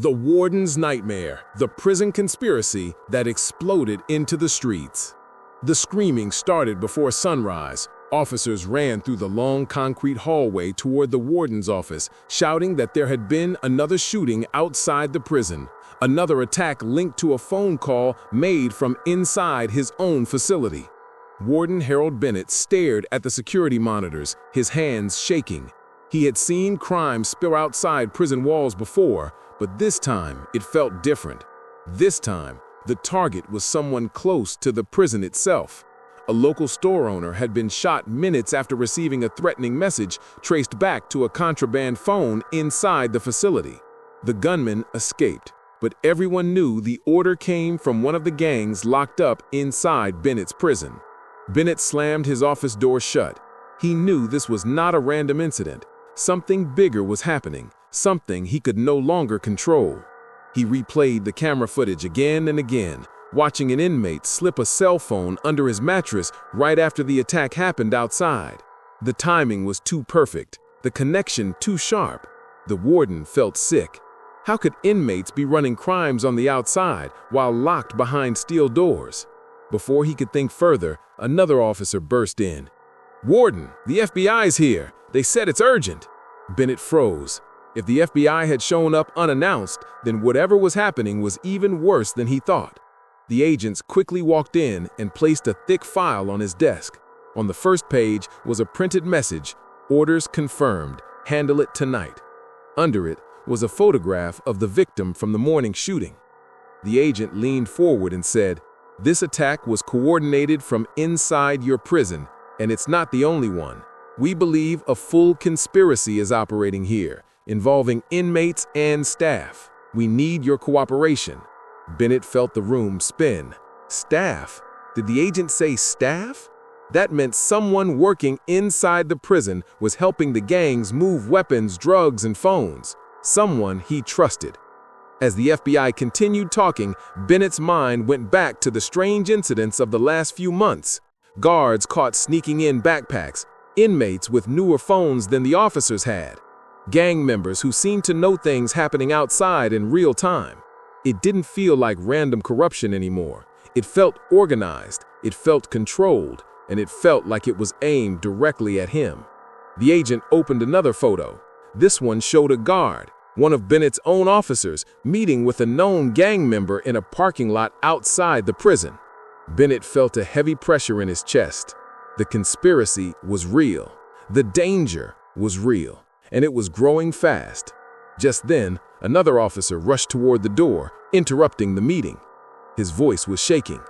The Warden's nightmare, the prison conspiracy that exploded into the streets. The screaming started before sunrise. Officers ran through the long concrete hallway toward the Warden's office, shouting that there had been another shooting outside the prison, another attack linked to a phone call made from inside his own facility. Warden Harold Bennett stared at the security monitors, his hands shaking. He had seen crime spill outside prison walls before, but this time it felt different. This time, the target was someone close to the prison itself. A local store owner had been shot minutes after receiving a threatening message traced back to a contraband phone inside the facility. The gunman escaped, but everyone knew the order came from one of the gangs locked up inside Bennett's prison. Bennett slammed his office door shut. He knew this was not a random incident. Something bigger was happening, something he could no longer control. He replayed the camera footage again and again, watching an inmate slip a cell phone under his mattress right after the attack happened outside. The timing was too perfect, the connection too sharp. The warden felt sick. How could inmates be running crimes on the outside while locked behind steel doors? Before he could think further, another officer burst in. "Warden, the FBI's here. They said it's urgent." Bennett froze. If the FBI had shown up unannounced, then whatever was happening was even worse than he thought. The agents quickly walked in and placed a thick file on his desk. On the first page was a printed message, "Orders confirmed. Handle it tonight." Under it was a photograph of the victim from the morning shooting. The agent leaned forward and said, "This attack was coordinated from inside your prison, and it's not the only one. We believe a full conspiracy is operating here, involving inmates and staff. We need your cooperation." Bennett felt the room spin. Staff? Did the agent say staff? That meant someone working inside the prison was helping the gangs move weapons, drugs, and phones. Someone he trusted. As the FBI continued talking, Bennett's mind went back to the strange incidents of the last few months. Guards caught sneaking in backpacks, inmates with newer phones than the officers had, gang members who seemed to know things happening outside in real time. It didn't feel like random corruption anymore. It felt organized, it felt controlled, and it felt like it was aimed directly at him. The agent opened another photo. This one showed a guard, one of Bennett's own officers, meeting with a known gang member in a parking lot outside the prison. Bennett felt a heavy pressure in his chest. The conspiracy was real. The danger was real, and it was growing fast. Just then, another officer rushed toward the door, interrupting the meeting. His voice was shaking.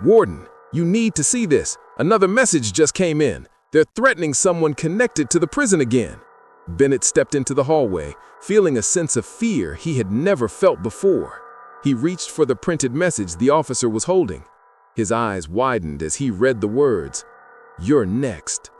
"Warden, you need to see this. Another message just came in. They're threatening someone connected to the prison again." Bennett stepped into the hallway, feeling a sense of fear he had never felt before. He reached for the printed message the officer was holding. His eyes widened as he read the words, "You're next."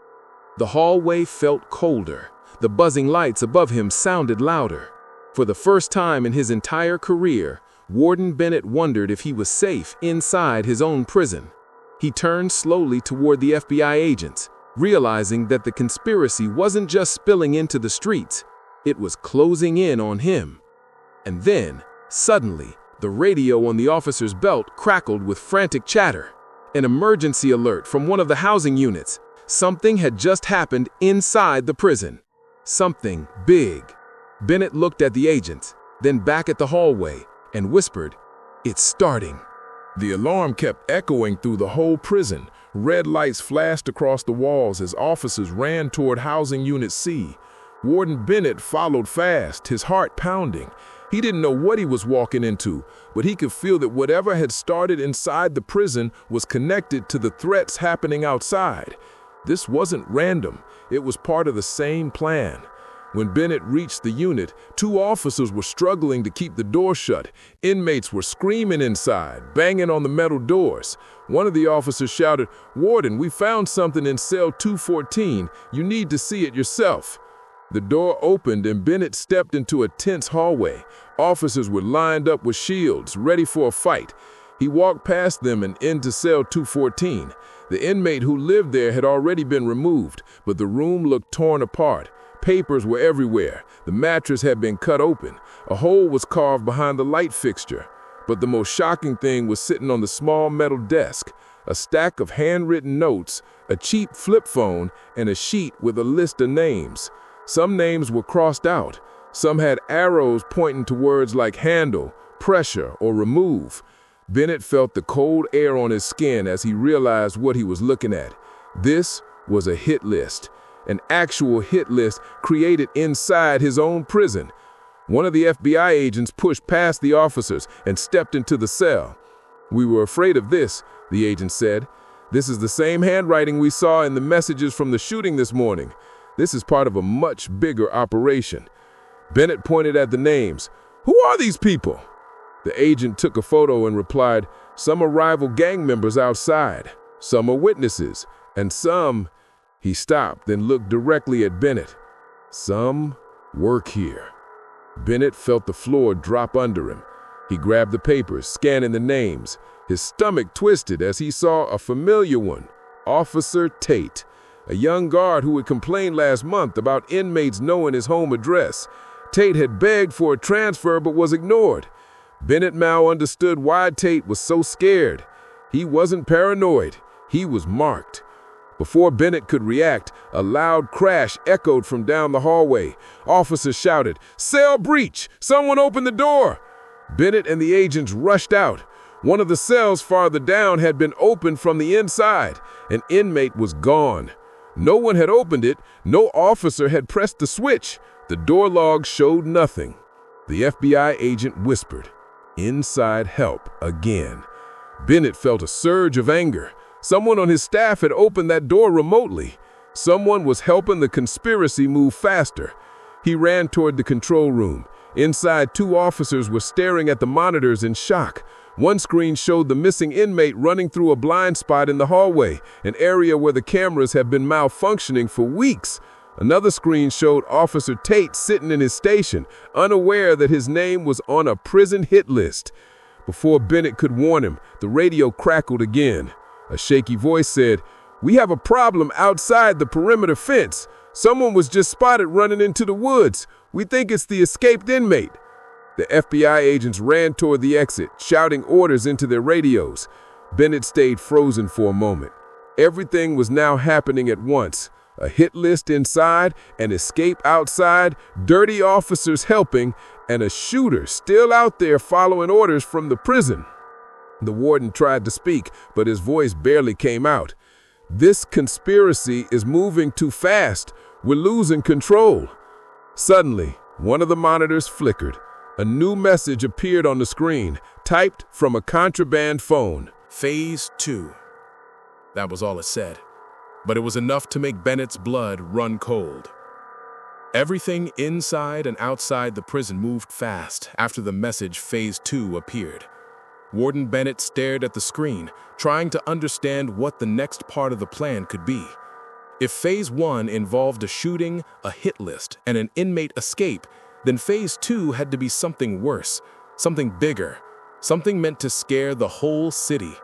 The hallway felt colder. The buzzing lights above him sounded louder. For the first time in his entire career, Warden Bennett wondered if he was safe inside his own prison. He turned slowly toward the FBI agents, realizing that the conspiracy wasn't just spilling into the streets, it was closing in on him. And then, suddenly, the radio on the officer's belt crackled with frantic chatter. An emergency alert from one of the housing units. Something had just happened inside the prison. Something big. Bennett looked at the agents, then back at the hallway, and whispered, "It's starting." The alarm kept echoing through the whole prison. Red lights flashed across the walls as officers ran toward Housing Unit C. Warden Bennett followed fast, his heart pounding. He didn't know what he was walking into, but he could feel that whatever had started inside the prison was connected to the threats happening outside. This wasn't random. It was part of the same plan. When Bennett reached the unit, two officers were struggling to keep the door shut. Inmates were screaming inside, banging on the metal doors. One of the officers shouted, "Warden, we found something in cell 214. You need to see it yourself." The door opened and Bennett stepped into a tense hallway. Officers were lined up with shields, ready for a fight. He walked past them and into cell 214. The inmate who lived there had already been removed, but the room looked torn apart. Papers were everywhere. The mattress had been cut open. A hole was carved behind the light fixture. But the most shocking thing was sitting on the small metal desk, a stack of handwritten notes, a cheap flip phone, and a sheet with a list of names. Some names were crossed out. Some had arrows pointing to words like handle, pressure, or remove. Bennett felt the cold air on his skin as he realized what he was looking at. This was a hit list, an actual hit list created inside his own prison. One of the FBI agents pushed past the officers and stepped into the cell. "We were afraid of this," the agent said. "This is the same handwriting we saw in the messages from the shooting this morning. This is part of a much bigger operation." Bennett pointed at the names. "Who are these people?" The agent took a photo and replied, "Some are rival gang members outside. Some are witnesses. And some—" He stopped, then looked directly at Bennett. "Some work here." Bennett felt the floor drop under him. He grabbed the papers, scanning the names. His stomach twisted as he saw a familiar one, Officer Tate, a young guard who had complained last month about inmates knowing his home address. Tate had begged for a transfer but was ignored. Bennett now understood why Tate was so scared. He wasn't paranoid. He was marked. Before Bennett could react, a loud crash echoed from down the hallway. Officers shouted, "Cell breach! Someone open the door!" Bennett and the agents rushed out. One of the cells farther down had been opened from the inside. An inmate was gone. No one had opened it. No officer had pressed the switch. The door log showed nothing. The FBI agent whispered, "Inside help again." Bennett felt a surge of anger. Someone on his staff had opened that door remotely. Someone was helping the conspiracy move faster. He ran toward the control room. Inside, 2 officers were staring at the monitors in shock. One screen showed the missing inmate running through a blind spot in the hallway, an area where the cameras have been malfunctioning for weeks. Another screen showed Officer Tate sitting in his station, unaware that his name was on a prison hit list. Before Bennett could warn him, the radio crackled again. A shaky voice said, "We have a problem outside the perimeter fence. Someone was just spotted running into the woods. We think it's the escaped inmate." The FBI agents ran toward the exit, shouting orders into their radios. Bennett stayed frozen for a moment. Everything was now happening at once. A hit list inside, an escape outside, dirty officers helping, and a shooter still out there following orders from the prison. The warden tried to speak, but his voice barely came out. "This conspiracy is moving too fast. We're losing control." Suddenly, one of the monitors flickered. A new message appeared on the screen, typed from a contraband phone. "Phase 2. That was all it said, but it was enough to make Bennett's blood run cold. Everything inside and outside the prison moved fast after the message Phase 2 appeared. Warden Bennett stared at the screen, trying to understand what the next part of the plan could be. If Phase 1 involved a shooting, a hit list, and an inmate escape, then Phase 2 had to be something worse, something bigger, something meant to scare the whole city.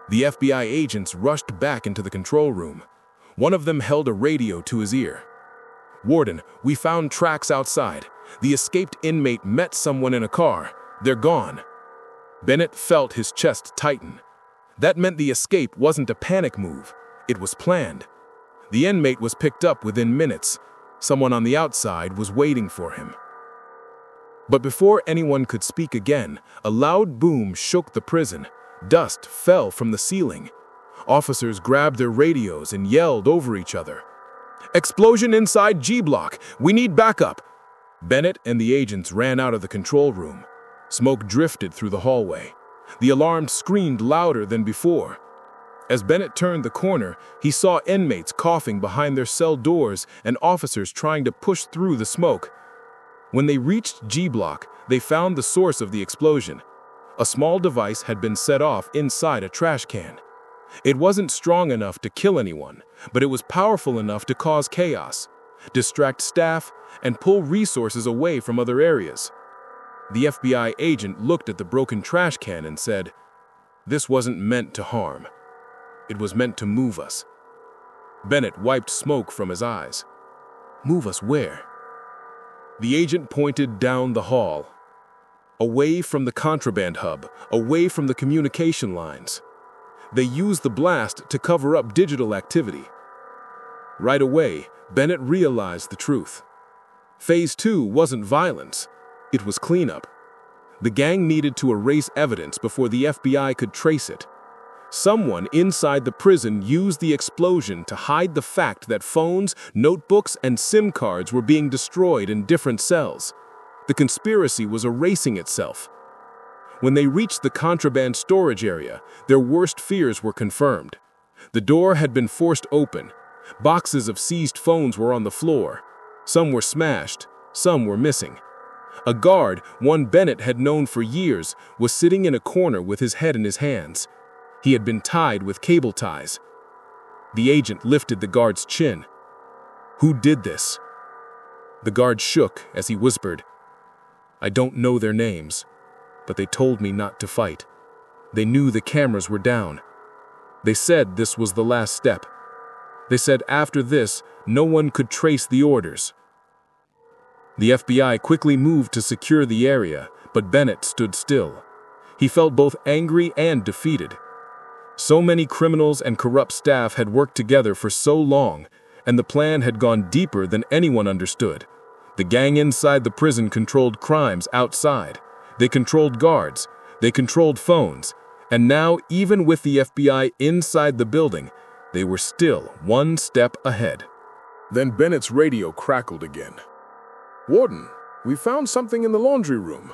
The FBI agents rushed back into the control room. One of them held a radio to his ear. "Warden, we found tracks outside. The escaped inmate met someone in a car. They're gone." Bennett felt his chest tighten. That meant the escape wasn't a panic move. It was planned. The inmate was picked up within minutes. Someone on the outside was waiting for him. But before anyone could speak again, a loud boom shook the prison. Dust fell from the ceiling. Officers grabbed their radios and yelled over each other. "Explosion inside G Block! We need backup!" Bennett and the agents ran out of the control room. Smoke drifted through the hallway. The alarm screamed louder than before. As Bennett turned the corner, he saw inmates coughing behind their cell doors and officers trying to push through the smoke. When they reached G Block, they found the source of the explosion. A small device had been set off inside a trash can. It wasn't strong enough to kill anyone, but it was powerful enough to cause chaos, distract staff, and pull resources away from other areas. The FBI agent looked at the broken trash can and said, "This wasn't meant to harm. It was meant to move us." Bennett wiped smoke from his eyes. Move us where? The agent pointed down the hall, away from the contraband hub, away from the communication lines. They used the blast to cover up digital activity. Right away, Bennett realized the truth. Phase 2 wasn't violence, it was cleanup. The gang needed to erase evidence before the FBI could trace it. Someone inside the prison used the explosion to hide the fact that phones, notebooks, and SIM cards were being destroyed in different cells. The conspiracy was erasing itself. When they reached the contraband storage area, their worst fears were confirmed. The door had been forced open. Boxes of seized phones were on the floor. Some were smashed, some were missing. A guard, one Bennett had known for years, was sitting in a corner with his head in his hands. He had been tied with cable ties. The agent lifted the guard's chin. "Who did this?" The guard shook as he whispered, "I don't know their names, but they told me not to fight. They knew the cameras were down. They said this was the last step. They said after this, no one could trace the orders." The FBI quickly moved to secure the area, but Bennett stood still. He felt both angry and defeated. So many criminals and corrupt staff had worked together for so long, and the plan had gone deeper than anyone understood. The gang inside the prison controlled crimes outside. They controlled guards. They controlled phones. And now, even with the FBI inside the building, they were still one step ahead. Then Bennett's radio crackled again. "Warden, we found something in the laundry room."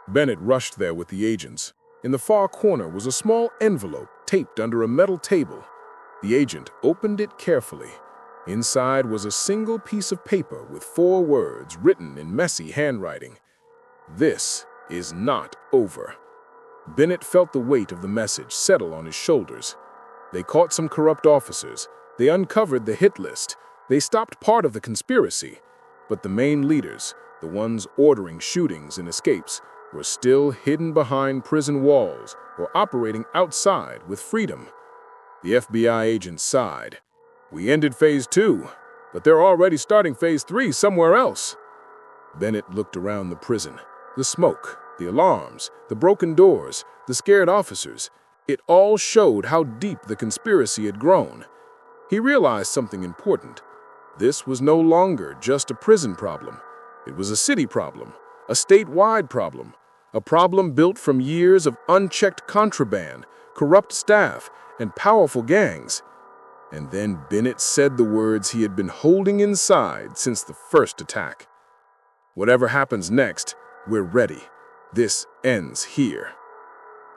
Bennett rushed there with the agents. In the far corner was a small envelope taped under a metal table. The agent opened it carefully. Inside was a single piece of paper with 4 words written in messy handwriting. "This is not over." Bennett felt the weight of the message settle on his shoulders. They caught some corrupt officers. They uncovered the hit list. They stopped part of the conspiracy. But the main leaders, the ones ordering shootings and escapes, were still hidden behind prison walls or operating outside with freedom. The FBI agent sighed. "We ended Phase 2, but they're already starting Phase 3 somewhere else." Bennett looked around the prison. The smoke, the alarms, the broken doors, the scared officers, it all showed how deep the conspiracy had grown. He realized something important. This was no longer just a prison problem. It was a city problem, a statewide problem, a problem built from years of unchecked contraband, corrupt staff, and powerful gangs. And then Bennett said the words he had been holding inside since the first attack. "Whatever happens next, we're ready. This ends here."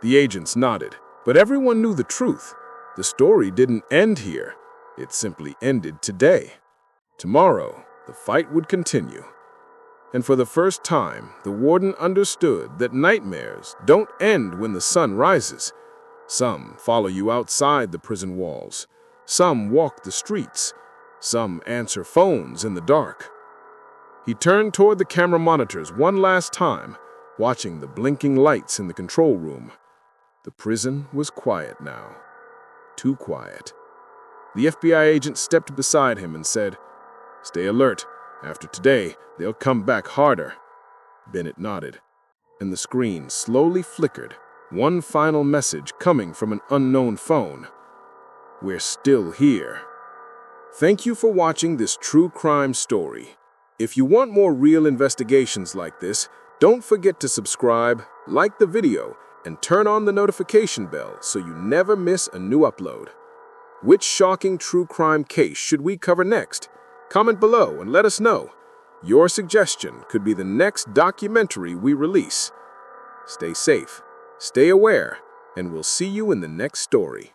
The agents nodded, but everyone knew the truth. The story didn't end here. It simply ended today. Tomorrow, the fight would continue. And for the first time, the warden understood that nightmares don't end when the sun rises. Some follow you outside the prison walls. Some walk the streets. Some answer phones in the dark. He turned toward the camera monitors one last time, watching the blinking lights in the control room. The prison was quiet now. Too quiet. The FBI agent stepped beside him and said, "Stay alert. After today, they'll come back harder." Bennett nodded, and the screen slowly flickered, one final message coming from an unknown phone. "We're still here." Thank you for watching this true crime story. If you want more real investigations like this, don't forget to subscribe, like the video, and turn on the notification bell so you never miss a new upload. Which shocking true crime case should we cover next? Comment below and let us know. Your suggestion could be the next documentary we release. Stay safe, stay aware, and we'll see you in the next story.